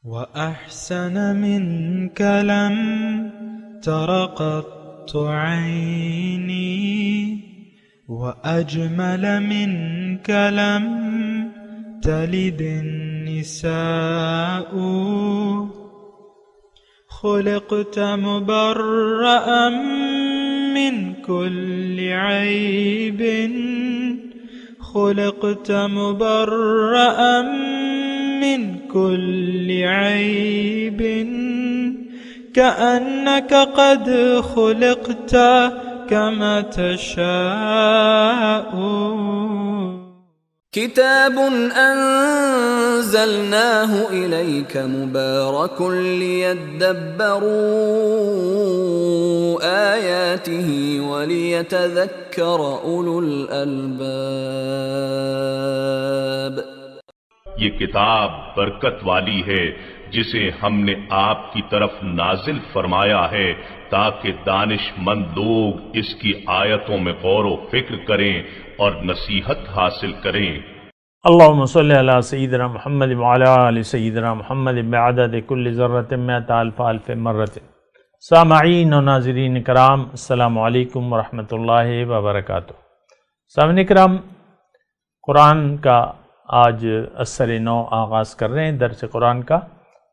وأحسن منك لم تر قط عيني وأجمل منك لم تلد النساء خلقت مبرأ من كل عيب خلقت مبرأ من كل عيب كأنك قد خلقت كما تشاء كتاب أنزلناه إليك مبارك ليدبروا آياته وليتذكر أولو الألباب. یہ کتاب برکت والی ہے جسے ہم نے آپ کی طرف نازل فرمایا ہے تاکہ دانش مند لوگ اس کی آیتوں میں غور و فکر کریں اور نصیحت حاصل کریں. اللہم صلی علی سیدنا محمد وعلی آل سیدنا محمد بعدد کل ذرۃ مئۃ الف الف مرۃ. سامعین و ناظرین کرام، السلام علیکم ورحمۃ اللہ وبرکاتہ. سامعین کرام، قرآن کا آج اثر نو آغاز کر رہے ہیں درس قرآن کا،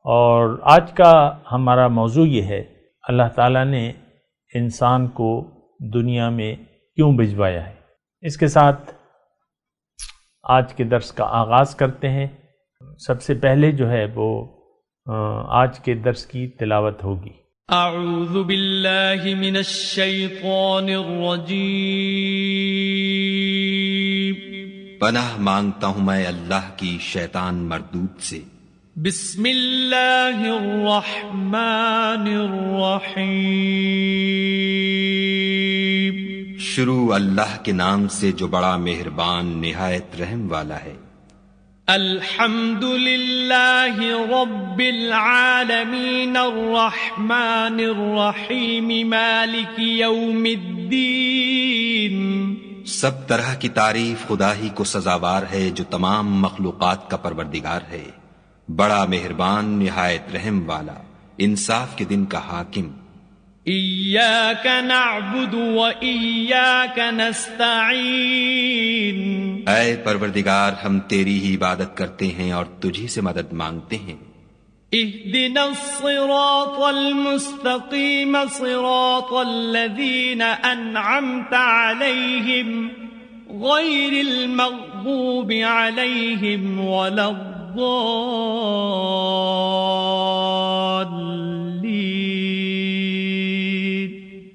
اور آج کا ہمارا موضوع یہ ہے اللہ تعالیٰ نے انسان کو دنیا میں کیوں بھجوایا ہے. اس کے ساتھ آج کے درس کا آغاز کرتے ہیں. سب سے پہلے جو ہے وہ آج کے درس کی تلاوت ہوگی. اعوذ باللہ من الشیطان الرجیم. پناہ مانگتا ہوں میں اللہ کی شیطان مردود سے. بسم اللہ الرحمن الرحیم. شروع اللہ کے نام سے جو بڑا مہربان نہایت رحم والا ہے. الحمد للہ رب العالمین الرحمن الرحیم مالک یوم الدین. سب طرح کی تعریف خدا ہی کو سزاوار ہے جو تمام مخلوقات کا پروردگار ہے، بڑا مہربان نہایت رحم والا، انصاف کے دن کا حاکم. ایاک نعبد و ایاک نستعین. اے پروردگار، ہم تیری ہی عبادت کرتے ہیں اور تجھی سے مدد مانگتے ہیں. اہدنا الصراط المستقیم صراط الذین انعمت علیہم غیر المغضوب علیہم ولا الضالین.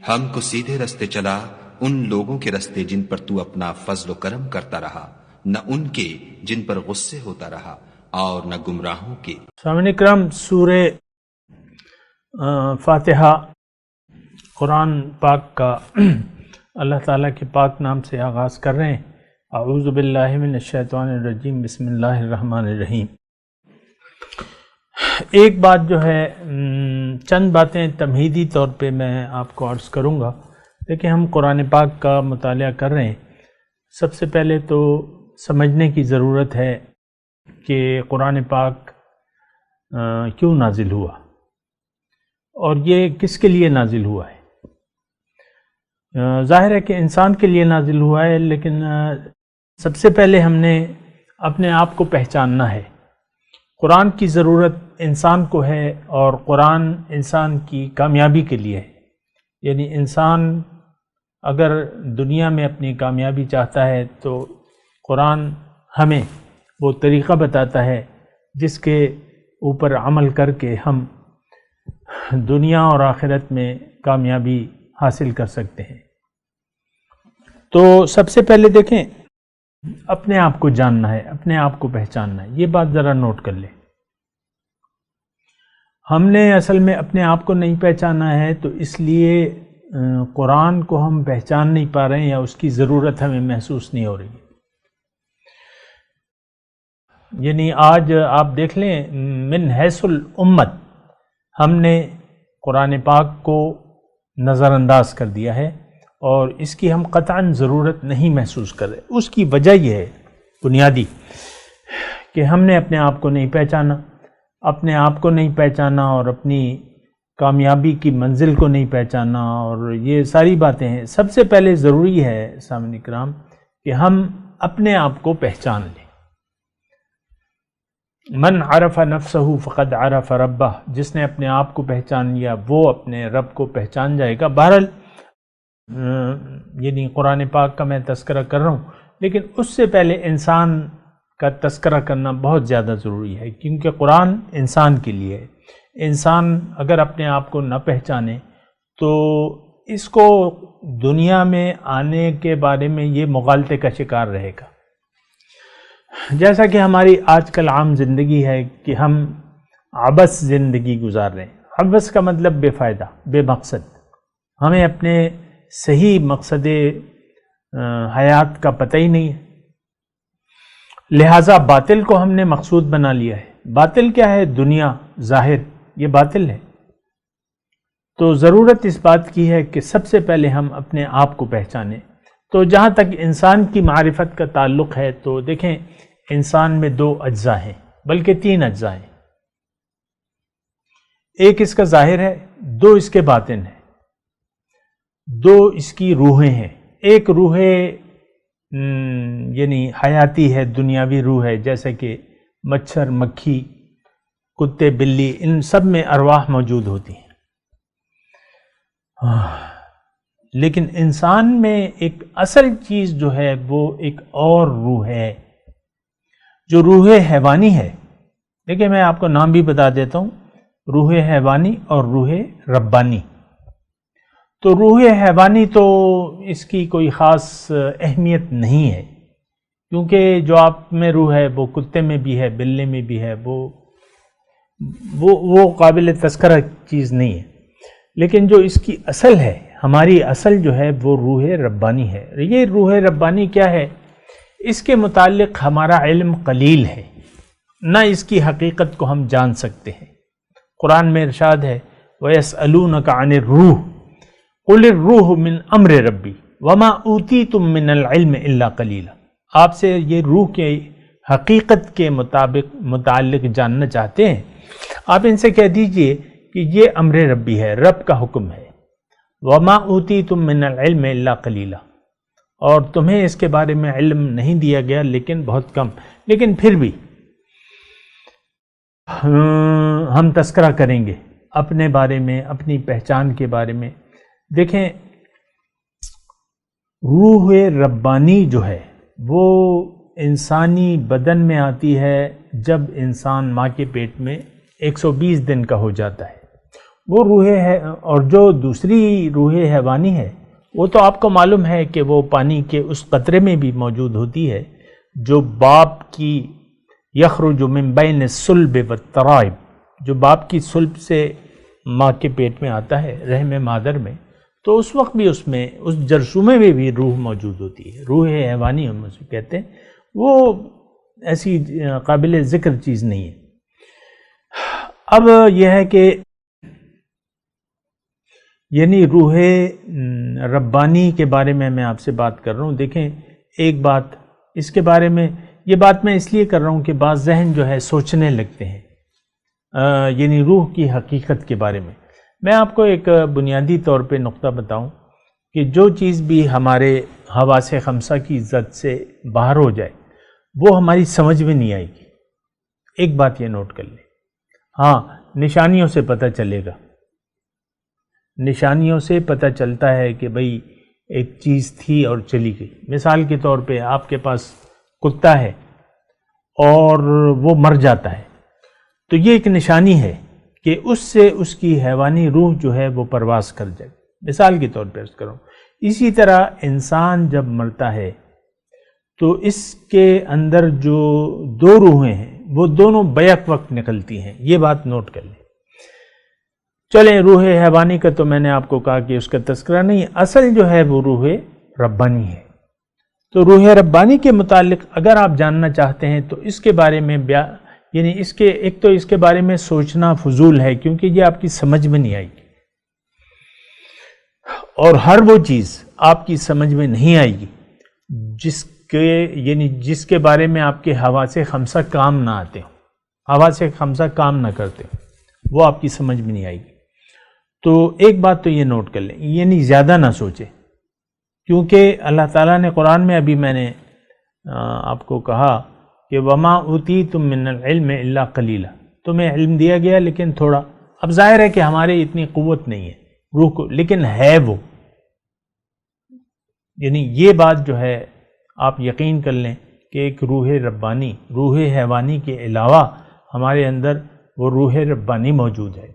ہم کو سیدھے رستے چلا، ان لوگوں کے رستے جن پر تو اپنا فضل و کرم کرتا رہا، نہ ان کے جن پر غصے ہوتا رہا اور نہ گمراہوں کے. سامعین کرام، سورہ فاتحہ قرآن پاک کا اللہ تعالیٰ کے پاک نام سے آغاز کر رہے ہیں. اعوذ باللہ من الشیطان الرجیم، بسم اللہ الرحمن الرحیم. ایک بات جو ہے، چند باتیں تمہیدی طور پہ میں آپ کو عرض کروں گا. دیکھیں، ہم قرآن پاک کا مطالعہ کر رہے ہیں. سب سے پہلے تو سمجھنے کی ضرورت ہے کہ قرآن پاک کیوں نازل ہوا اور یہ کس کے لیے نازل ہوا ہے. ظاہر ہے کہ انسان کے لیے نازل ہوا ہے، لیکن سب سے پہلے ہم نے اپنے آپ کو پہچاننا ہے. قرآن کی ضرورت انسان کو ہے اور قرآن انسان کی کامیابی کے لیے ہے. یعنی انسان اگر دنیا میں اپنی کامیابی چاہتا ہے تو قرآن ہمیں وہ طریقہ بتاتا ہے جس کے اوپر عمل کر کے ہم دنیا اور آخرت میں کامیابی حاصل کر سکتے ہیں. تو سب سے پہلے دیکھیں، اپنے آپ کو جاننا ہے، اپنے آپ کو پہچاننا ہے. یہ بات ذرا نوٹ کر لیں. ہم نے اصل میں اپنے آپ کو نہیں پہچانا ہے، تو اس لیے قرآن کو ہم پہچان نہیں پا رہے ہیں یا اس کی ضرورت ہمیں محسوس نہیں ہو رہی ہے. یعنی آج آپ دیکھ لیں، من حیث الامت ہم نے قرآن پاک کو نظر انداز کر دیا ہے اور اس کی ہم قطعاً ضرورت نہیں محسوس کر رہے. اس کی وجہ یہ ہے بنیادی کہ ہم نے اپنے آپ کو نہیں پہچانا. اپنے آپ کو نہیں پہچانا اور اپنی کامیابی کی منزل کو نہیں پہچانا، اور یہ ساری باتیں ہیں. سب سے پہلے ضروری ہے سامعین کرام کہ ہم اپنے آپ کو پہچان لیں. من عرف نفسہ فقد عرف ربہ، جس نے اپنے آپ کو پہچان لیا وہ اپنے رب کو پہچان جائے گا. بہرحال یعنی قرآن پاک کا میں تذکرہ کر رہا ہوں، لیکن اس سے پہلے انسان کا تذکرہ کرنا بہت زیادہ ضروری ہے، کیونکہ قرآن انسان کے لیے ہے. انسان اگر اپنے آپ کو نہ پہچانے تو اس کو دنیا میں آنے کے بارے میں یہ مغالطے کا شکار رہے گا. جیسا کہ ہماری آج کل عام زندگی ہے کہ ہم عبث زندگی گزار رہے ہیں. عبث کا مطلب بے فائدہ، بے مقصد. ہمیں اپنے صحیح مقصد حیات کا پتہ ہی نہیں ہے، لہٰذا باطل کو ہم نے مقصود بنا لیا ہے. باطل کیا ہے؟ دنیا، ظاہر، یہ باطل ہے. تو ضرورت اس بات کی ہے کہ سب سے پہلے ہم اپنے آپ کو پہچانیں. تو جہاں تک انسان کی معرفت کا تعلق ہے تو دیکھیں انسان میں 2 اجزاء ہیں، بلکہ 3 اجزاء ہیں. ایک اس کا ظاہر ہے، 2 اس کے باطن ہیں، 2 اس کی روحیں ہیں. ایک روح یعنی حیاتی ہے، دنیاوی روح ہے، جیسے کہ مچھر، مکھی، کتے، بلی، ان سب میں ارواح موجود ہوتی ہیں. لیکن انسان میں ایک اصل چیز جو ہے وہ ایک اور روح ہے، جو روح حیوانی ہے. دیکھیں میں آپ کو نام بھی بتا دیتا ہوں، روح حیوانی اور روح ربانی. تو روح حیوانی تو اس کی کوئی خاص اہمیت نہیں ہے، کیونکہ جو آپ میں روح ہے وہ کتے میں بھی ہے، بلے میں بھی ہے، وہ قابل تذکرہ چیز نہیں ہے. لیکن جو اس کی اصل ہے، ہماری اصل جو ہے وہ روح ربانی ہے. یہ روح ربانی کیا ہے؟ اس کے متعلق ہمارا علم قلیل ہے، نہ اس کی حقیقت کو ہم جان سکتے ہیں. قرآن میں ارشاد ہے وَيَسْأَلُونَكَ عَنِ الرُّوحِ قُلِ الرُّوحُ مِنْ أَمْرِ رَبِّي وَمَا أُوتِيتُم مِّنَ الْعِلْمِ إِلَّا قَلِيلًا. آپ سے یہ روح کے حقیقت کے متعلق جاننا چاہتے ہیں، آپ ان سے کہہ دیجئے کہ یہ امر ربی ہے، رب کا حکم ہے. وَمَا أُوتِيتُم مِّنَ الْعِلْمِ إِلَّا قَلِيلًا، اور تمہیں اس کے بارے میں علم نہیں دیا گیا لیکن بہت کم. لیکن پھر بھی ہم تذکرہ کریں گے اپنے بارے میں، اپنی پہچان کے بارے میں. دیکھیں روح ربانی جو ہے وہ انسانی بدن میں آتی ہے جب انسان ماں کے پیٹ میں 120 دن کا ہو جاتا ہے. وہ روح ہے. اور جو دوسری روح حیوانی ہے وہ تو آپ کو معلوم ہے کہ وہ پانی کے اس قطرے میں بھی موجود ہوتی ہے جو باپ کی یخرج من بین الصلب والترائب، جو باپ کی صلب سے ماں کے پیٹ میں آتا ہے، رحم مادر میں. تو اس وقت بھی اس میں اس جرثومے میں بھی روح موجود ہوتی ہے. روح حیوانی ہم اسے کہتے ہیں. وہ ایسی قابل ذکر چیز نہیں ہے. اب یہ ہے کہ یعنی روح ربانی کے بارے میں آپ سے بات کر رہا ہوں. دیکھیں ایک بات اس کے بارے میں، یہ بات میں اس لیے کر رہا ہوں کہ بعض ذہن جو ہے سوچنے لگتے ہیں یعنی روح کی حقیقت کے بارے میں. میں آپ کو ایک بنیادی طور پہ نقطہ بتاؤں کہ جو چیز بھی ہمارے حواس خمسہ کی زد سے باہر ہو جائے وہ ہماری سمجھ میں نہیں آئے گی. ایک بات یہ نوٹ کر لیں. ہاں نشانیوں سے پتہ چلے گا، نشانیوں سے پتہ چلتا ہے کہ بھئی ایک چیز تھی اور چلی گئی. مثال کے طور پہ آپ کے پاس کتا ہے اور وہ مر جاتا ہے تو یہ ایک نشانی ہے کہ اس سے اس کی حیوانی روح جو ہے وہ پرواز کر جائے. مثال کے طور پہ عرض کروں. اسی طرح انسان جب مرتا ہے تو اس کے اندر جو 2 روحیں ہیں وہ دونوں بیک وقت نکلتی ہیں. یہ بات نوٹ کر لیں. چلیں روح حیوانی کا تو میں نے آپ کو کہا کہ اس کا تذکرہ نہیں، اصل جو ہے وہ روح ربانی ہے. تو روح ربانی کے متعلق اگر آپ جاننا چاہتے ہیں تو اس کے بارے میں یعنی ایک تو اس کے بارے میں سوچنا فضول ہے کیونکہ یہ آپ کی سمجھ میں نہیں آئے گی، اور ہر وہ چیز آپ کی سمجھ میں نہیں آئے گی جس کے بارے میں آپ کے حواس خمسہ کام نہ آتے ہوں. حواس خمسہ کام نہ کرتے، وہ آپ کی سمجھ میں نہیں آئے گی۔ تو ایک بات تو یہ نوٹ کر لیں، یعنی زیادہ نہ سوچیں، کیونکہ اللہ تعالیٰ نے قرآن میں ابھی میں نے آپ کو کہا کہ وما اوتیتم من العلم الا قلیلا، تمہیں علم دیا گیا لیکن تھوڑا۔ اب ظاہر ہے کہ ہمارے اتنی قوت نہیں ہے روح کو، لیکن ہے وہ، یعنی یہ بات جو ہے آپ یقین کر لیں کہ ایک روح ربانی، روح حیوانی کے علاوہ ہمارے اندر وہ روح ربانی موجود ہے۔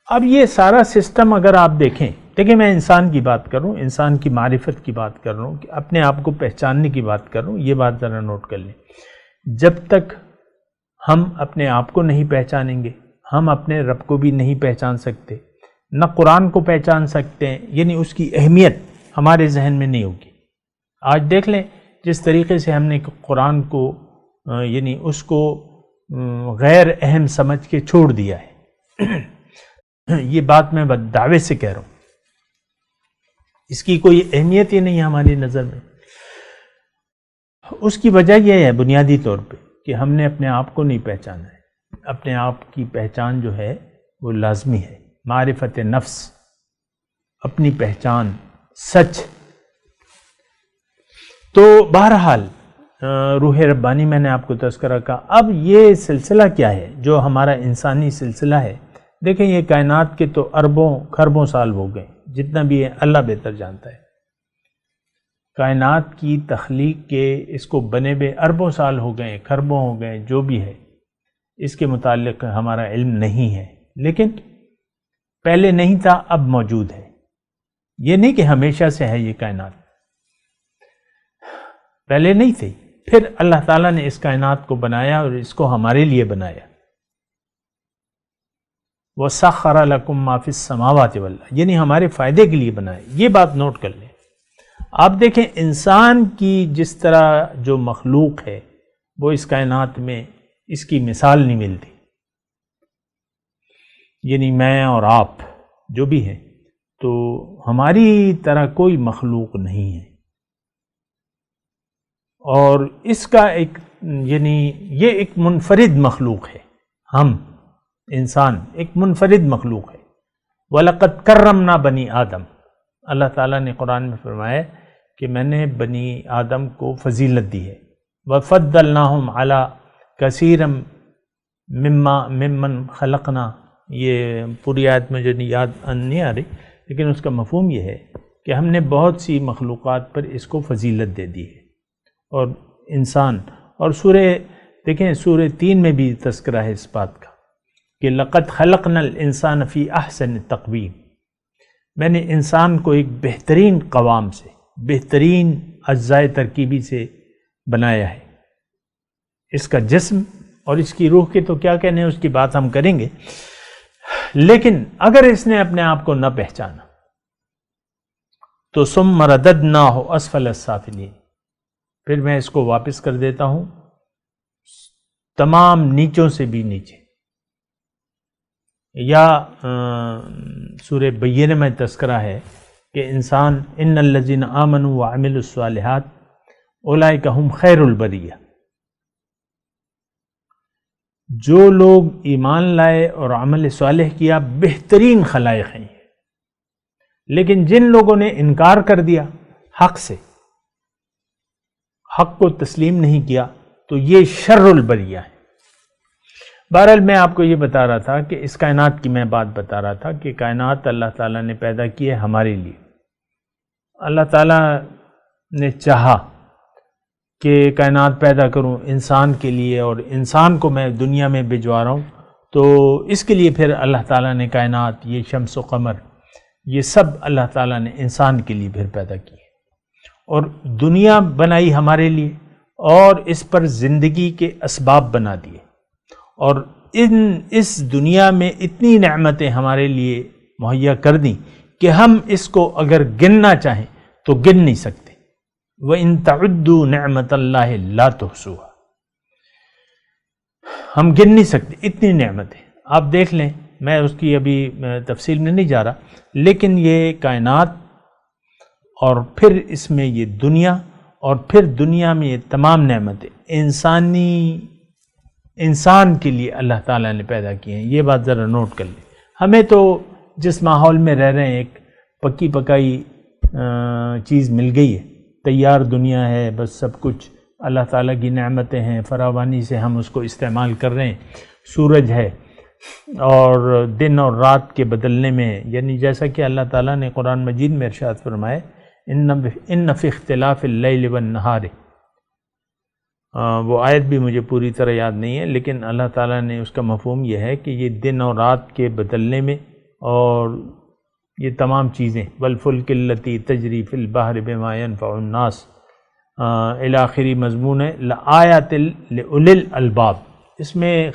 اب یہ سارا سسٹم اگر آپ دیکھیں میں انسان کی بات کر رہا ہوں، انسان کی معرفت کی بات کر رہا ہوں، کہ اپنے آپ کو پہچاننے کی بات کر رہا ہوں، یہ بات ذرا نوٹ کر لیں۔ جب تک ہم اپنے آپ کو نہیں پہچانیں گے، ہم اپنے رب کو بھی نہیں پہچان سکتے، نہ قرآن کو پہچان سکتے ہیں، یعنی اس کی اہمیت ہمارے ذہن میں نہیں ہوگی۔ آج دیکھ لیں جس طریقے سے ہم نے قرآن کو یعنی اس کو غیر اہم سمجھ کے چھوڑ دیا ہے۔ یہ بات میں دعوے سے کہہ رہا ہوں، اس کی کوئی اہمیت ہی نہیں ہے ہماری نظر میں۔ اس کی وجہ یہ ہے بنیادی طور پہ کہ ہم نے اپنے آپ کو نہیں پہچانا ہے۔ اپنے آپ کی پہچان جو ہے وہ لازمی ہے، معرفت نفس، اپنی پہچان، سچ۔ تو بہرحال روح ربانی میں نے آپ کو تذکرہ کہا۔ اب یہ سلسلہ کیا ہے جو ہمارا انسانی سلسلہ ہے؟ دیکھیں یہ کائنات کے تو اربوں خربوں سال ہو گئے، جتنا بھی ہے اللہ بہتر جانتا ہے۔ کائنات کی تخلیق کے اس کو بنے ہوئے اربوں سال ہو گئے، خربوں ہو گئے، جو بھی ہے اس کے متعلق ہمارا علم نہیں ہے، لیکن پہلے نہیں تھا اب موجود ہے۔ یہ نہیں کہ ہمیشہ سے ہے یہ کائنات، پہلے نہیں تھی، پھر اللہ تعالیٰ نے اس کائنات کو بنایا اور اس کو ہمارے لیے بنایا۔ وَسَخَّرَ لَكُم مَّا فِي السَّمَاوَاتِ وَالْأَرْضِ، یعنی ہمارے فائدے کے لیے بنایا۔ یہ بات نوٹ کر لیں۔ آپ دیکھیں انسان کی جس طرح جو مخلوق ہے وہ اس کائنات میں اس کی مثال نہیں ملتی، یعنی میں اور آپ جو بھی ہیں تو ہماری طرح کوئی مخلوق نہیں ہے، اور اس کا ایک یعنی یہ ایک منفرد مخلوق ہے۔ ہم انسان ایک منفرد مخلوق ہے۔ وَلَقَدْ كَرَّمْنَا بَنِي آدم، اللہ تعالیٰ نے قرآن میں فرمایا کہ میں نے بنی آدم کو فضیلت دی ہے۔ وَفَضَّلْنَاهُمْ عَلَى كَثِيرٍ مِّمَّنْ خَلَقْنَا، یہ پوری آیت مجھے یاد نہیں آ رہی، لیکن اس کا مفہوم یہ ہے کہ ہم نے بہت سی مخلوقات پر اس کو فضیلت دے دی ہے۔ اور انسان، اور سورہ دیکھیں سورہ 3 میں بھی تذکرہ ہے اس بات کا کہ لَقَدْ خَلَقْنَا الْإِنسَانَ فِي أَحْسَنِ تَقْوِيمٍ، میں نے انسان کو ایک بہترین قوام سے، بہترین اجزاء ترکیبی سے بنایا ہے۔ اس کا جسم اور اس کی روح کے تو کیا کہنے ہیں، اس کی بات ہم کریں گے، لیکن اگر اس نے اپنے آپ کو نہ پہچانا تو ثُمَّ رَدَدْنَاهُ أَسْفَلَ السَّافِلِينَ، پھر میں اس کو واپس کر دیتا ہوں تمام نیچوں سے بھی نیچے۔ یا سورہ بینہ میں تذکرہ ہے کہ انسان ان الذین آمنوا وعملوا الصالحات اولئک ھم خیر البریہ، جو لوگ ایمان لائے اور عمل صالح کیا بہترین خلائق ہیں، لیکن جن لوگوں نے انکار کر دیا حق سے، حق کو تسلیم نہیں کیا، تو یہ شر البریہ ہے۔ بہرحال میں آپ کو یہ بتا رہا تھا کہ اس کائنات کی میں بات بتا رہا تھا کہ کائنات اللہ تعالیٰ نے پیدا کی ہے ہمارے لیے۔ اللہ تعالیٰ نے چاہا کہ کائنات پیدا کروں انسان کے لیے، اور انسان کو میں دنیا میں بھجوا رہا ہوں، تو اس کے لیے پھر اللہ تعالیٰ نے کائنات، یہ شمس و قمر، یہ سب اللہ تعالیٰ نے انسان کے لیے پھر پیدا کی ہے، اور دنیا بنائی ہمارے لیے، اور اس پر زندگی کے اسباب بنا دیے، اور اس دنیا میں اتنی نعمتیں ہمارے لیے مہیا کر دیں کہ ہم اس کو اگر گننا چاہیں تو گن نہیں سکتے۔ وَإِن تَعُدُّوا نِعْمَةَ اللَّهِ لَا تُحْصُوهَا، ہم گن نہیں سکتے اتنی نعمتیں۔ آپ دیکھ لیں، میں اس کی ابھی تفصیل میں نہیں جا رہا، لیکن یہ کائنات اور پھر اس میں یہ دنیا، اور پھر دنیا میں یہ تمام نعمتیں انسانی انسان کے لیے اللہ تعالیٰ نے پیدا کیے ہیں. یہ بات ذرا نوٹ کر لیں. ہمیں تو جس ماحول میں رہ رہے ہیں ایک پکی پکائی چیز مل گئی ہے، تیار دنیا ہے، بس سب کچھ اللہ تعالیٰ کی نعمتیں ہیں، فراوانی سے ہم اس کو استعمال کر رہے ہیں. سورج ہے اور دن اور رات کے بدلنے میں، یعنی جیسا کہ اللہ تعالیٰ نے قرآن مجید میں ارشاد فرمائے ان فی اختلاف اللیل والنہار. وہ آیت بھی مجھے پوری طرح یاد نہیں ہے، لیکن اللہ تعالیٰ نے اس کا مفہوم یہ ہے کہ یہ دن اور رات کے بدلنے میں اور یہ تمام چیزیں والفلک التی تجری فی البحر بما ینفع الناس الی آخری مضمون ہے لآیات لأولی الالباب. اس میں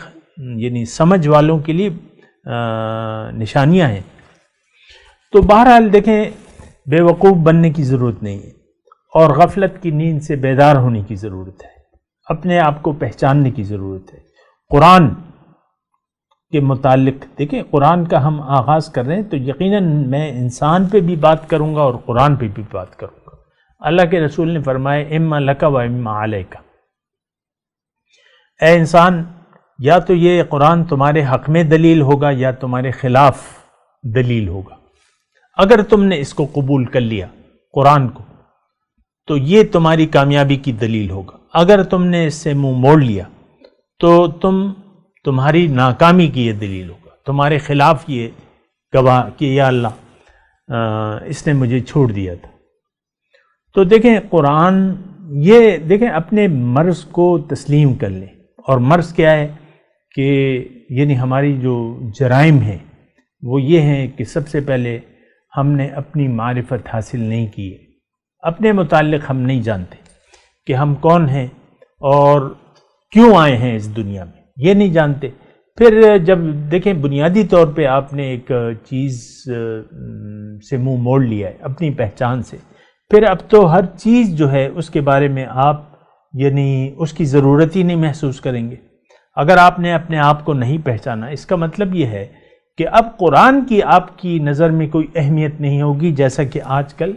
یعنی سمجھ والوں کے لیے نشانیاں ہیں. تو بہرحال دیکھیں، بے وقوف بننے کی ضرورت نہیں ہے اور غفلت کی نیند سے بیدار ہونے کی ضرورت ہے. اپنے آپ کو پہچاننے کی ضرورت ہے. قرآن کے متعلق دیکھیں، قرآن کا ہم آغاز کر رہے ہیں تو یقیناً میں انسان پہ بھی بات کروں گا اور قرآن پہ بھی بات کروں گا. اللہ کے رسول نے فرمایا اما لک و اما علیک. اے انسان، یا تو یہ قرآن تمہارے حق میں دلیل ہوگا یا تمہارے خلاف دلیل ہوگا. اگر تم نے اس کو قبول کر لیا قرآن کو تو یہ تمہاری کامیابی کی دلیل ہوگا. اگر تم نے اس سے منہ موڑ لیا تو تمہاری ناکامی کی یہ دلیل ہوگا، تمہارے خلاف یہ گواہ کہ یا اللہ اس نے مجھے چھوڑ دیا تھا. تو دیکھیں قرآن، یہ دیکھیں اپنے مرض کو تسلیم کر لیں. اور مرض کیا ہے کہ یعنی ہماری جو جرائم ہیں وہ یہ ہیں کہ سب سے پہلے ہم نے اپنی معرفت حاصل نہیں کی ہے. اپنے متعلق ہم نہیں جانتے کہ ہم کون ہیں اور کیوں آئے ہیں اس دنیا میں، یہ نہیں جانتے. پھر جب دیکھیں بنیادی طور پہ آپ نے ایک چیز سے منہ موڑ لیا ہے اپنی پہچان سے، پھر اب تو ہر چیز جو ہے اس کے بارے میں آپ یعنی اس کی ضرورت ہی نہیں محسوس کریں گے. اگر آپ نے اپنے آپ کو نہیں پہچانا، اس کا مطلب یہ ہے کہ اب قرآن کی آپ کی نظر میں کوئی اہمیت نہیں ہوگی، جیسا کہ آج کل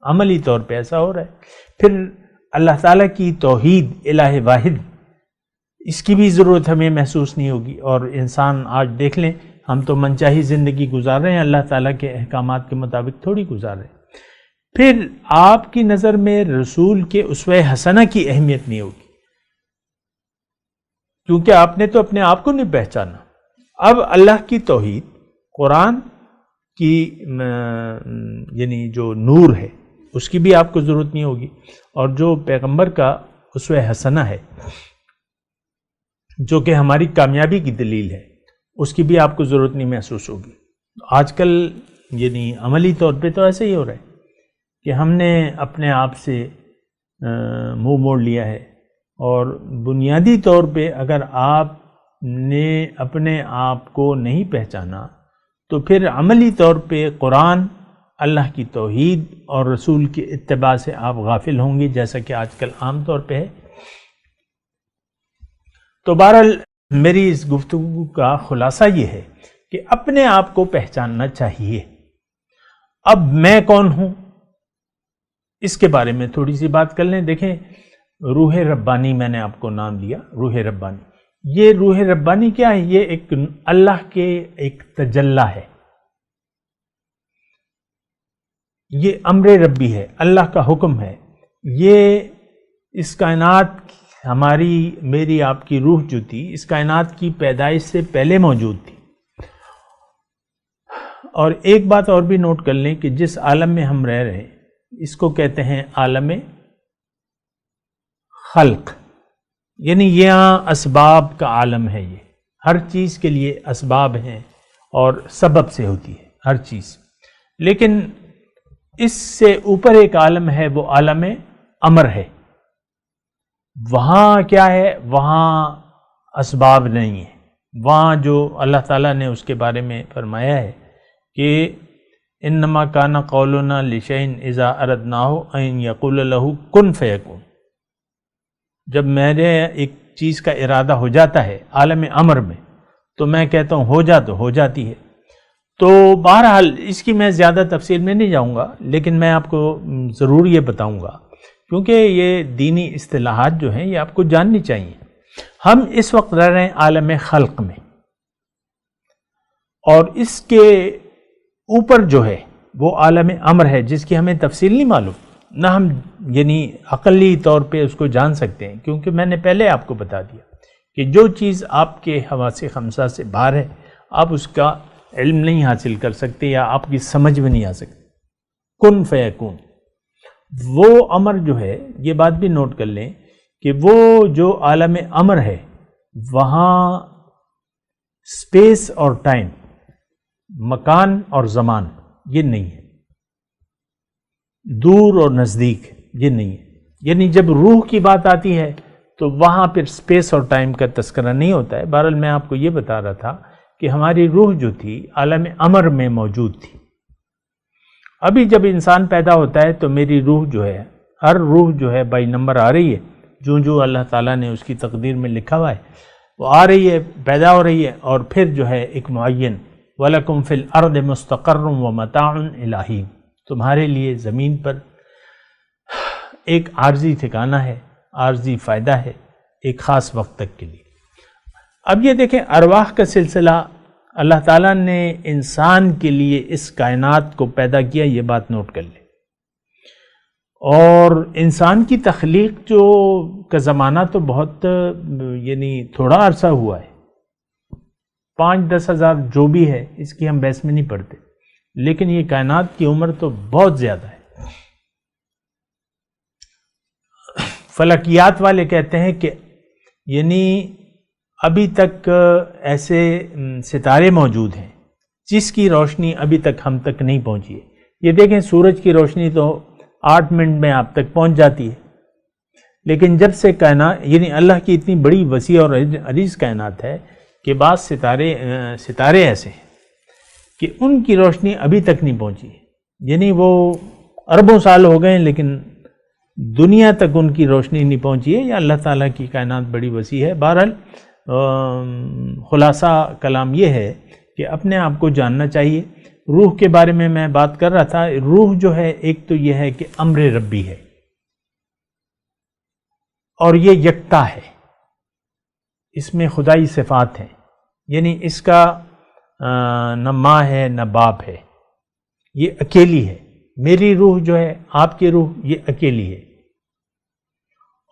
عملی طور پہ ایسا ہو رہا ہے. پھر اللہ تعالیٰ کی توحید الہ واحد، اس کی بھی ضرورت ہمیں محسوس نہیں ہوگی. اور انسان آج دیکھ لیں، ہم تو منچاہی زندگی گزار رہے ہیں، اللہ تعالیٰ کے احکامات کے مطابق تھوڑی گزار رہے ہیں. پھر آپ کی نظر میں رسول کے اسوہ حسنہ کی اہمیت نہیں ہوگی، کیونکہ آپ نے تو اپنے آپ کو نہیں پہچانا. اب اللہ کی توحید، قرآن کی یعنی جو نور ہے اس کی بھی آپ کو ضرورت نہیں ہوگی، اور جو پیغمبر کا اسوہ حسنہ ہے جو کہ ہماری کامیابی کی دلیل ہے، اس کی بھی آپ کو ضرورت نہیں محسوس ہوگی. آج کل یعنی عملی طور پہ تو ایسے ہی ہو رہا ہے کہ ہم نے اپنے آپ سے منہ موڑ لیا ہے. اور بنیادی طور پہ اگر آپ نے اپنے آپ کو نہیں پہچانا تو پھر عملی طور پہ قرآن، اللہ کی توحید اور رسول کی اتباع سے آپ غافل ہوں گے، جیسا کہ آج کل عام طور پہ ہے. تو بہرحال میری اس گفتگو کا خلاصہ یہ ہے کہ اپنے آپ کو پہچاننا چاہیے. اب میں کون ہوں اس کے بارے میں تھوڑی سی بات کر لیں. دیکھیں، روح ربانی میں نے آپ کو نام دیا، روح ربانی. یہ روح ربانی کیا ہے؟ یہ ایک اللہ کے ایک تجلی ہے، یہ امر ربی ہے، اللہ کا حکم ہے. یہ اس کائنات ہماری میری آپ کی روح جو تھی اس کائنات کی پیدائش سے پہلے موجود تھی. اور ایک بات اور بھی نوٹ کر لیں کہ جس عالم میں ہم رہ رہے ہیں اس کو کہتے ہیں عالم خلق، یعنی یہاں اسباب کا عالم ہے. یہ ہر چیز کے لیے اسباب ہیں اور سبب سے ہوتی ہے ہر چیز. لیکن اس سے اوپر ایک عالم ہے، وہ عالم امر ہے. وہاں کیا ہے؟ وہاں اسباب نہیں ہے. وہاں جو اللہ تعالیٰ نے اس کے بارے میں فرمایا ہے کہ انما کان قولنا لشیء اذا اردناہ ان یقول لہ کن فیکون. جب میرے ایک چیز کا ارادہ ہو جاتا ہے عالم امر میں تو میں کہتا ہوں ہو جا، تو ہو جاتی ہے. تو بہرحال اس کی میں زیادہ تفصیل میں نہیں جاؤں گا، لیکن میں آپ کو ضرور یہ بتاؤں گا کیونکہ یہ دینی اصطلاحات جو ہیں یہ آپ کو جاننی چاہیے. ہم اس وقت رہ رہے ہیں عالم خلق میں، اور اس کے اوپر جو ہے وہ عالم امر ہے جس کی ہمیں تفصیل نہیں معلوم، نہ ہم یعنی عقلی طور پہ اس کو جان سکتے ہیں، کیونکہ میں نے پہلے آپ کو بتا دیا کہ جو چیز آپ کے حواس خمسہ سے باہر ہے آپ اس کا علم نہیں حاصل کر سکتے یا آپ کی سمجھ میں نہیں آ سکتے۔ کن فیکون، وہ امر جو ہے، یہ بات بھی نوٹ کر لیں کہ وہ جو عالم امر ہے وہاں اسپیس اور ٹائم، مکان اور زمان یہ نہیں ہے، دور اور نزدیک یہ نہیں ہے، یعنی جب روح کی بات آتی ہے تو وہاں پھر اسپیس اور ٹائم کا تذکرہ نہیں ہوتا ہے۔ بہرحال میں آپ کو یہ بتا رہا تھا کہ ہماری روح جو تھی عالم امر میں موجود تھی۔ ابھی جب انسان پیدا ہوتا ہے تو میری روح جو ہے، ہر روح جو ہے بائی نمبر آ رہی ہے، جو اللہ تعالیٰ نے اس کی تقدیر میں لکھا ہوا ہے وہ آ رہی ہے، پیدا ہو رہی ہے، اور پھر جو ہے ایک معین وَلَكُمْ فِي الْأَرْضِ مُسْتَقَرٌّ وَمَتَاعٌ إِلَىٰ حِینٍ، تمہارے لیے زمین پر ایک عارضی ٹھکانہ ہے، عارضی فائدہ ہے ایک خاص وقت تک کے لیے۔ اب یہ دیکھیں ارواح کا سلسلہ، اللہ تعالیٰ نے انسان کے لیے اس کائنات کو پیدا کیا، یہ بات نوٹ کر لیں۔ اور انسان کی تخلیق جو کا زمانہ تو بہت یعنی تھوڑا عرصہ ہوا ہے، 5-10 ہزار جو بھی ہے، اس کی ہم بحث میں نہیں پڑھتے، لیکن یہ کائنات کی عمر تو بہت زیادہ ہے۔ فلکیات والے کہتے ہیں کہ یعنی ابھی تک ایسے ستارے موجود ہیں جس کی روشنی ابھی تک ہم تک نہیں پہنچی ہے۔ یہ دیکھیں سورج کی روشنی تو 8 منٹ میں آپ تک پہنچ جاتی ہے، لیکن جب سے کائنات یعنی اللہ کی اتنی بڑی وسیع اور عریض کائنات ہے کہ بعض ستارے ایسے ہیں کہ ان کی روشنی ابھی تک نہیں پہنچی ہے، یعنی وہ اربوں سال ہو گئے ہیں لیکن دنیا تک ان کی روشنی نہیں پہنچی ہے، یا اللہ تعالیٰ کی کائنات بڑی وسیع ہے۔ بہرحال خلاصہ کلام یہ ہے کہ اپنے آپ کو جاننا چاہیے۔ روح کے بارے میں بات کر رہا تھا، روح جو ہے ایک تو یہ ہے کہ امر ربی ہے اور یہ یکتا ہے، اس میں خدائی صفات ہیں، یعنی اس کا نہ ماں ہے نہ باپ ہے، یہ اکیلی ہے۔ میری روح جو ہے، آپ کی روح یہ اکیلی ہے،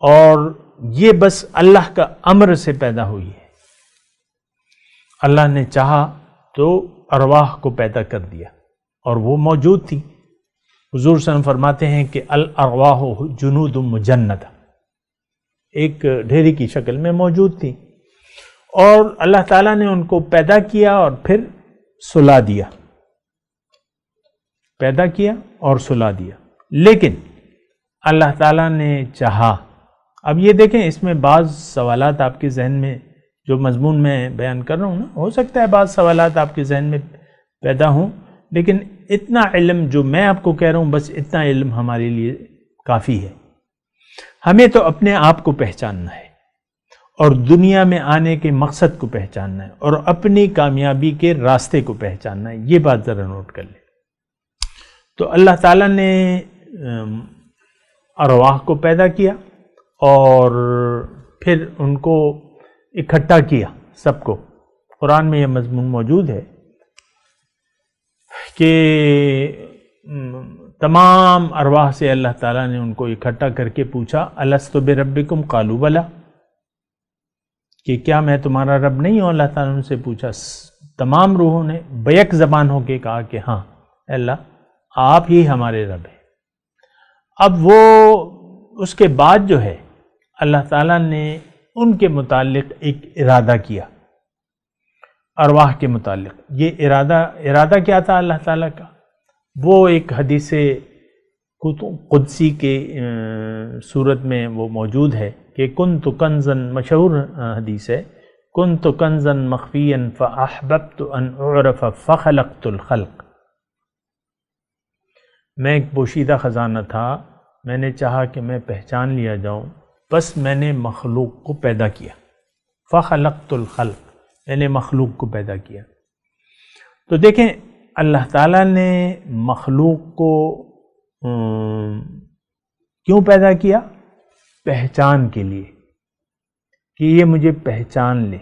اور یہ بس اللہ کا امر سے پیدا ہوئی ہے۔ اللہ نے چاہا تو ارواح کو پیدا کر دیا اور وہ موجود تھی۔ حضور صلی اللہ علیہ وسلم فرماتے ہیں کہ الارواح جنود مجندہ، ایک ڈھیری کی شکل میں موجود تھی، اور اللہ تعالیٰ نے ان کو پیدا کیا اور پھر سلا دیا، پیدا کیا اور سلا دیا۔ لیکن اللہ تعالیٰ نے چاہا، اب یہ دیکھیں اس میں بعض سوالات آپ کے ذہن میں، جو مضمون میں بیان کر رہا ہوں نا، ہو سکتا ہے بعض سوالات آپ کے ذہن میں پیدا ہوں، لیکن اتنا علم جو میں آپ کو کہہ رہا ہوں، بس اتنا علم ہمارے لیے کافی ہے۔ ہمیں تو اپنے آپ کو پہچاننا ہے اور دنیا میں آنے کے مقصد کو پہچاننا ہے اور اپنی کامیابی کے راستے کو پہچاننا ہے، یہ بات ذرا نوٹ کر لیں۔ تو اللہ تعالیٰ نے ارواح کو پیدا کیا اور پھر ان کو اکٹھا کیا، سب کو۔ قرآن میں یہ مضمون موجود ہے کہ تمام ارواح سے اللہ تعالیٰ نے ان کو اکٹھا کر کے پوچھا الست بربکم قالوا بلی، کہ کیا میں تمہارا رب نہیں ہوں؟ اللہ تعالیٰ نے ان سے پوچھا، تمام روحوں نے بیک زبان ہو کے کہا کہ ہاں اے اللہ آپ ہی ہمارے رب ہیں۔ اب وہ اس کے بعد جو ہے اللہ تعالیٰ نے ان کے متعلق ایک ارادہ کیا، ارواح کے متعلق۔ یہ ارادہ کیا تھا اللہ تعالیٰ کا؟ وہ ایک حدیث قدسی کے صورت میں وہ موجود ہے کہ کنت کنزا، مشہور حدیث ہے، کنت کنزا مخفیا فاحببت ان اعرف فخلقت الخلق، میں ایک پوشیدہ خزانہ تھا، میں نے چاہا کہ میں پہچان لیا جاؤں، بس میں نے مخلوق کو پیدا کیا، فخلقت الخلق، میں نے مخلوق کو پیدا کیا۔ تو دیکھیں اللہ تعالیٰ نے مخلوق کو کیوں پیدا کیا؟ پہچان کے لیے، کہ یہ مجھے پہچان لے۔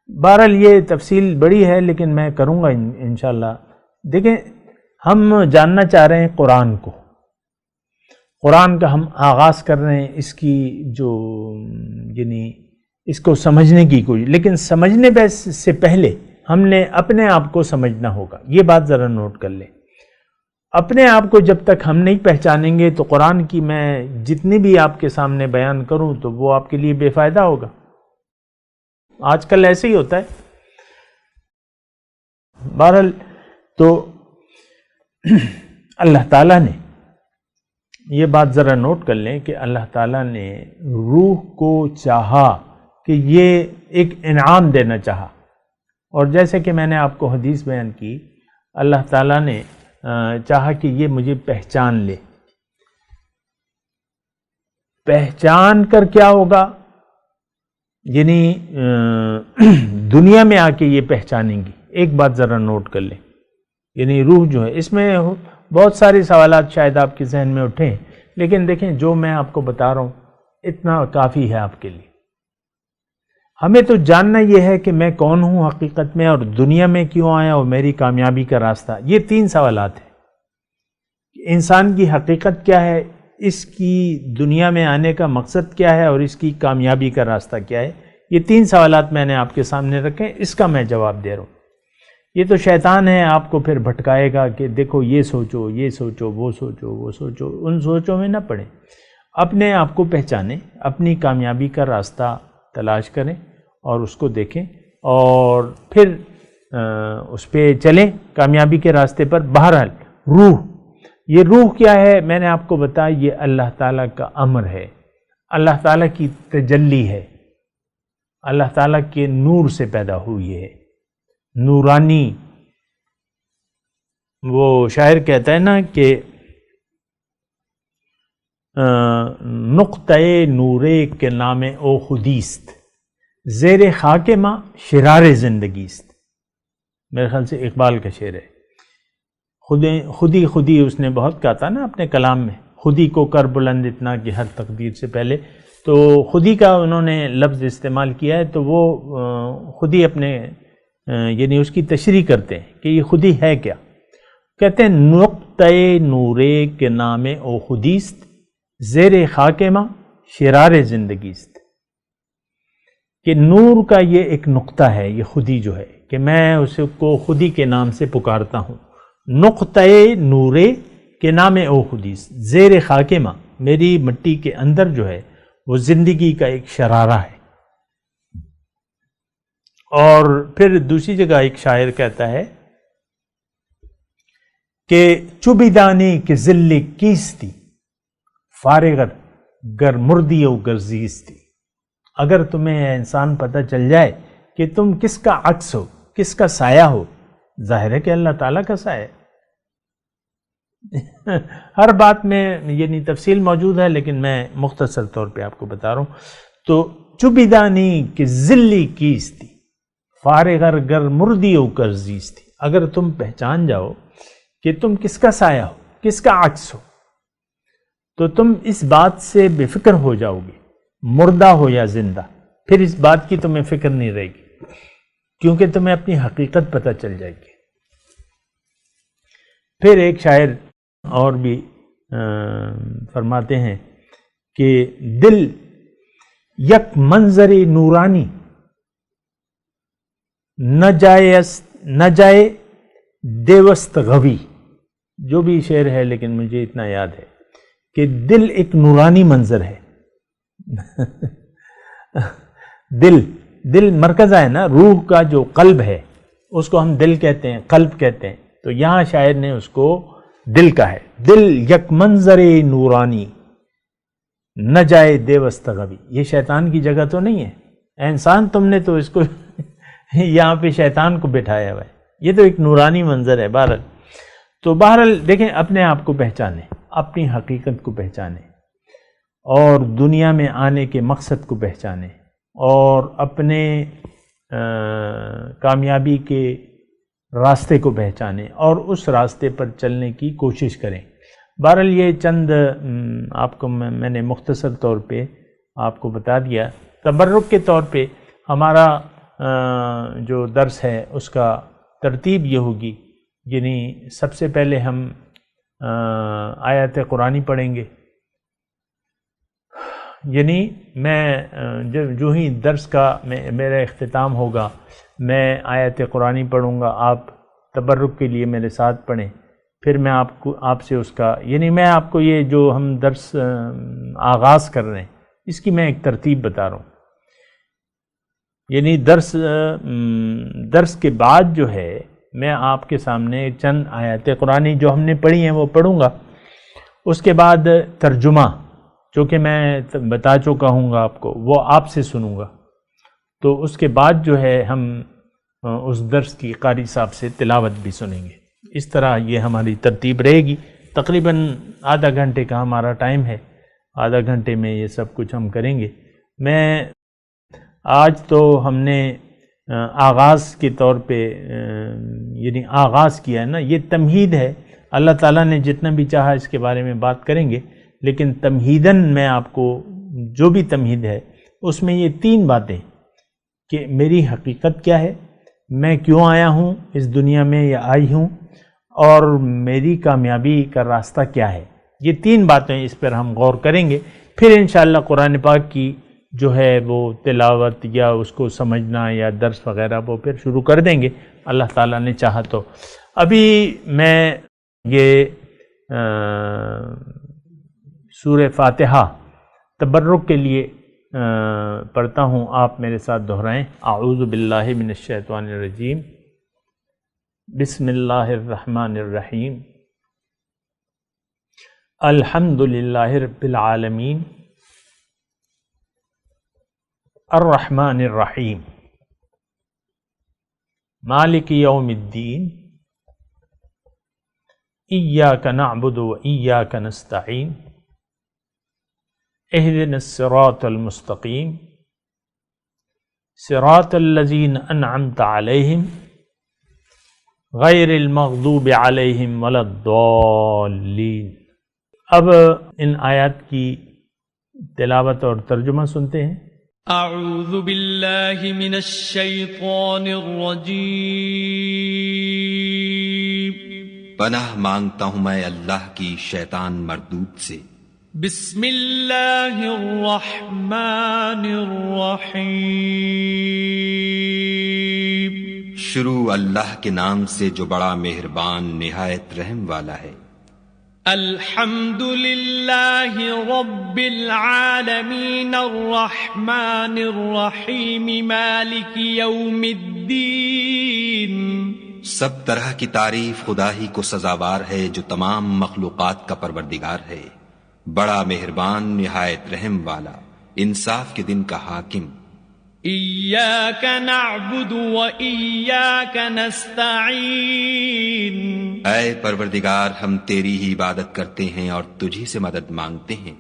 بہرحال یہ تفصیل بڑی ہے لیکن میں کروں گا انشاءاللہ۔ دیکھیں، ہم جاننا چاہ رہے ہیں قرآن کو، قرآن کا ہم آغاز کر رہے ہیں، اس کی جو یعنی اس کو سمجھنے کی کوئی، لیکن سمجھنے سے پہلے ہم نے اپنے آپ کو سمجھنا ہوگا۔ یہ بات ذرا نوٹ کر لیں، اپنے آپ کو جب تک ہم نہیں پہچانیں گے تو قرآن کی میں جتنی بھی آپ کے سامنے بیان کروں تو وہ آپ کے لیے بے فائدہ ہوگا۔ آج کل ایسے ہی ہوتا ہے۔ بہرحال تو اللہ تعالیٰ نے یہ بات ذرا نوٹ کر لیں کہ اللہ تعالیٰ نے روح کو چاہا کہ یہ ایک انعام دینا چاہا، اور جیسے کہ میں نے آپ کو حدیث بیان کی، اللہ تعالیٰ نے چاہا کہ یہ مجھے پہچان لے۔ پہچان کر کیا ہوگا؟ یعنی دنیا میں آ کے یہ پہچانیں گی۔ ایک بات ذرا نوٹ کر لیں، یعنی روح جو ہے، اس میں بہت سارے سوالات شاید آپ کے ذہن میں اٹھیں، لیکن دیکھیں جو میں آپ کو بتا رہا ہوں اتنا کافی ہے آپ کے لیے۔ ہمیں تو جاننا یہ ہے کہ میں کون ہوں حقیقت میں، اور دنیا میں کیوں آیا، اور میری کامیابی کا راستہ۔ یہ 3 سوالات ہیں۔ انسان کی حقیقت کیا ہے، اس کی دنیا میں آنے کا مقصد کیا ہے، اور اس کی کامیابی کا راستہ کیا ہے۔ یہ 3 سوالات میں نے آپ کے سامنے رکھے، اس کا میں جواب دے رہا ہوں۔ یہ تو شیطان ہے، آپ کو پھر بھٹکائے گا کہ دیکھو یہ سوچو، یہ سوچو، وہ سوچو، وہ سوچو۔ ان سوچوں میں نہ پڑیں، اپنے آپ کو پہچانیں، اپنی کامیابی کا راستہ تلاش کریں اور اس کو دیکھیں، اور پھر اس پہ چلیں کامیابی کے راستے پر۔ بہرحال روح، یہ روح کیا ہے؟ میں نے آپ کو بتایا، یہ اللہ تعالیٰ کا امر ہے، اللہ تعالیٰ کی تجلی ہے، اللہ تعالیٰ کے نور سے پیدا ہوئی ہے، نورانی۔ وہ شاعر کہتا ہے نا کہ نقطۂ نورے کے نام او خودیست، زیر خاک ماں شرار زندگیست۔ میرے خیال سے اقبال کا شعر ہے۔ خودی اس نے بہت کہا تھا نا اپنے کلام میں، خودی کو کر بلند اتنا کہ ہر تقدیر سے پہلے، تو خودی کا انہوں نے لفظ استعمال کیا ہے، تو وہ خودی اپنے یعنی اس کی تشریح کرتے ہیں کہ یہ خودی ہے کیا۔ کہتے ہیں نقطۂ نورے کے نام او خودیست، زیر خاک ماں شرار زندگیست، کہ نور کا یہ ایک نقطہ ہے، یہ خودی جو ہے، کہ میں اس کو خودی کے نام سے پکارتا ہوں۔ نقطۂ نورے کے نام او خودیست، زیر خاک ماں، میری مٹی کے اندر جو ہے وہ زندگی کا ایک شرارہ ہے۔ اور پھر دوسری جگہ ایک شاعر کہتا ہے کہ چوبیدانی کے ذل کیستی، فارغ گر مردی و گر زیستی۔ اگر تمہیں انسان پتہ چل جائے کہ تم کس کا عکس ہو، کس کا سایہ ہو، ظاہر ہے کہ اللہ تعالیٰ کا سایہ ہے۔ ہر بات میں یعنی تفصیل موجود ہے، لیکن میں مختصر طور پہ آپ کو بتا رہا ہوں۔ تو چوبیدانی کے ذلی کیستی، فارغ گر مردی و گر زیستی۔ اگر تم پہچان جاؤ کہ تم کس کا سایہ ہو، کس کا عکس ہو، تو تم اس بات سے بے فکر ہو جاؤ گے، مردہ ہو یا زندہ، پھر اس بات کی تمہیں فکر نہیں رہے گی، کیونکہ تمہیں اپنی حقیقت پتہ چل جائے گی۔ پھر ایک شاعر اور بھی فرماتے ہیں کہ دل یک منظر نورانی، نہ جائے دیوست غوی۔ جو بھی شعر ہے لیکن مجھے اتنا یاد ہے کہ دل ایک نورانی منظر ہے۔ دل مرکز ہے نا، روح کا جو قلب ہے اس کو ہم دل کہتے ہیں، قلب کہتے ہیں، تو یہاں شاعر نے اس کو دل کا ہے۔ دل یک منظر نورانی، نہ جائے دیوست غوی۔ یہ شیطان کی جگہ تو نہیں ہے، اے انسان تم نے تو اس کو یہاں پہ شیطان کو بٹھایا ہوا ہے، یہ تو ایک نورانی منظر ہے۔ بہرحال دیکھیں، اپنے آپ کو پہچانیں، اپنی حقیقت کو پہچانیں، اور دنیا میں آنے کے مقصد کو پہچانیں، اور اپنے کامیابی کے راستے کو پہچانیں، اور اس راستے پر چلنے کی کوشش کریں۔ بہرحال یہ چند آپ کو میں نے مختصر طور پہ آپ کو بتا دیا تبرک کے طور پہ ہمارا جو درس ہے اس کا ترتیب یہ ہوگی، یعنی سب سے پہلے ہم آیات قرآنی پڑھیں گے، یعنی میں جو ہی درس کا میرا اختتام ہوگا میں آیت قرآنی پڑھوں گا، آپ تبرک کے لیے میرے ساتھ پڑھیں، پھر میں آپ سے اس کا، یعنی میں آپ کو یہ جو ہم درس آغاز کر رہے ہیں اس کی میں ایک ترتیب بتا رہا ہوں، یعنی درس کے بعد جو ہے میں آپ کے سامنے چند آیات قرآنی جو ہم نے پڑھی ہیں وہ پڑھوں گا، اس کے بعد ترجمہ جو کہ میں بتا چکا ہوں گا آپ کو وہ آپ سے سنوں گا، تو اس کے بعد جو ہے ہم اس درس کی قاری صاحب سے تلاوت بھی سنیں گے۔ اس طرح یہ ہماری ترتیب رہے گی۔ تقریباً آدھا گھنٹے کا ہمارا ٹائم ہے، آدھا گھنٹے میں یہ سب کچھ ہم کریں گے۔ میں آج تو ہم نے آغاز کے طور پہ یعنی آغاز کیا ہے نا، یہ تمہید ہے، اللہ تعالیٰ نے جتنا بھی چاہا اس کے بارے میں بات کریں گے، لیکن تمہیداً میں آپ کو جو بھی تمہید ہے اس میں یہ 3 باتیں کہ میری حقیقت کیا ہے، میں کیوں آیا ہوں اس دنیا میں یا آئی ہوں، اور میری کامیابی کا راستہ کیا ہے، یہ 3 باتیں اس پر ہم غور کریں گے۔ پھر انشاءاللہ قرآن پاک کی جو ہے وہ تلاوت یا اس کو سمجھنا یا درس وغیرہ وہ پھر شروع کر دیں گے اللہ تعالیٰ نے چاہا تو۔ ابھی میں یہ سورہ فاتحہ تبرک کے لیے پڑھتا ہوں، آپ میرے ساتھ دہرائیں۔ اعوذ باللہ من الشیطان الرجیم، بسم اللہ الرحمن الرحیم، الحمد للہ رب العالمین، الرحمن الرحیم، مالک یوم الدین، ایاک نعبد و ایاک نستعین، اہدنا الصراط المستقیم، صراط الذین انعمت علیہم غیر المغضوب علیہم ولا الضالین۔ اب ان آیات کی تلاوت اور ترجمہ سنتے ہیں۔ اعوذ باللہ من الشیطان الرجیم، پناہ مانگتا ہوں میں اللہ کی شیطان مردود سے۔ بسم اللہ الرحمن الرحیم، شروع اللہ کے نام سے جو بڑا مہربان نہایت رحم والا ہے۔ الحمد للہ رب العالمین الرحمن الرحیم مالک یوم الدین، سب طرح کی تعریف خدا ہی کو سزاوار ہے جو تمام مخلوقات کا پروردگار ہے، بڑا مہربان نہایت رحم والا، انصاف کے دن کا حاکم۔ ایاک نعبد و ایاک نستعین، اے پروردگار ہم تیری ہی عبادت کرتے ہیں اور تجھی سے مدد مانگتے ہیں۔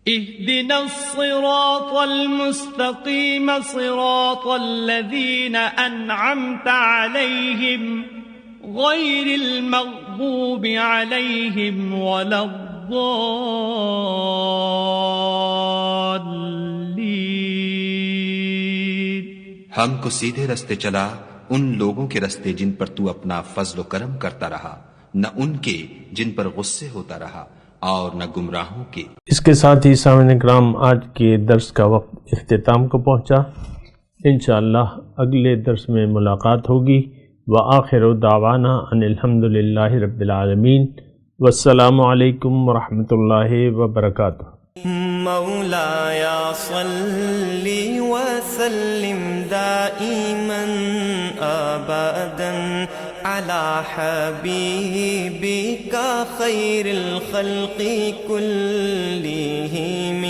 اہدنا الصراط المستقیم صراط الذین انعمت علیہم غیر المغضوب علیہم ولا ہم کو سیدھے رستے چلا ان لوگوں کے رستے جن پر تو اپنا فضل و کرم کرتا رہا، نہ ان کے جن پر غصے ہوتا رہا اور نہ گمراہوں کے۔ اس کے ساتھ ہی سامعین اکرام آج کے درس کا وقت اختتام کو پہنچا۔ انشاءاللہ اگلے درس میں ملاقات ہوگی۔ وآخر دعوانا ان الحمد للہ رب العالمین، والسلام علیکم ورحمۃ اللہ وبرکاتہ۔ مولاي صل وسلم دائما ابدا على حبيبك خير الخلق كلهم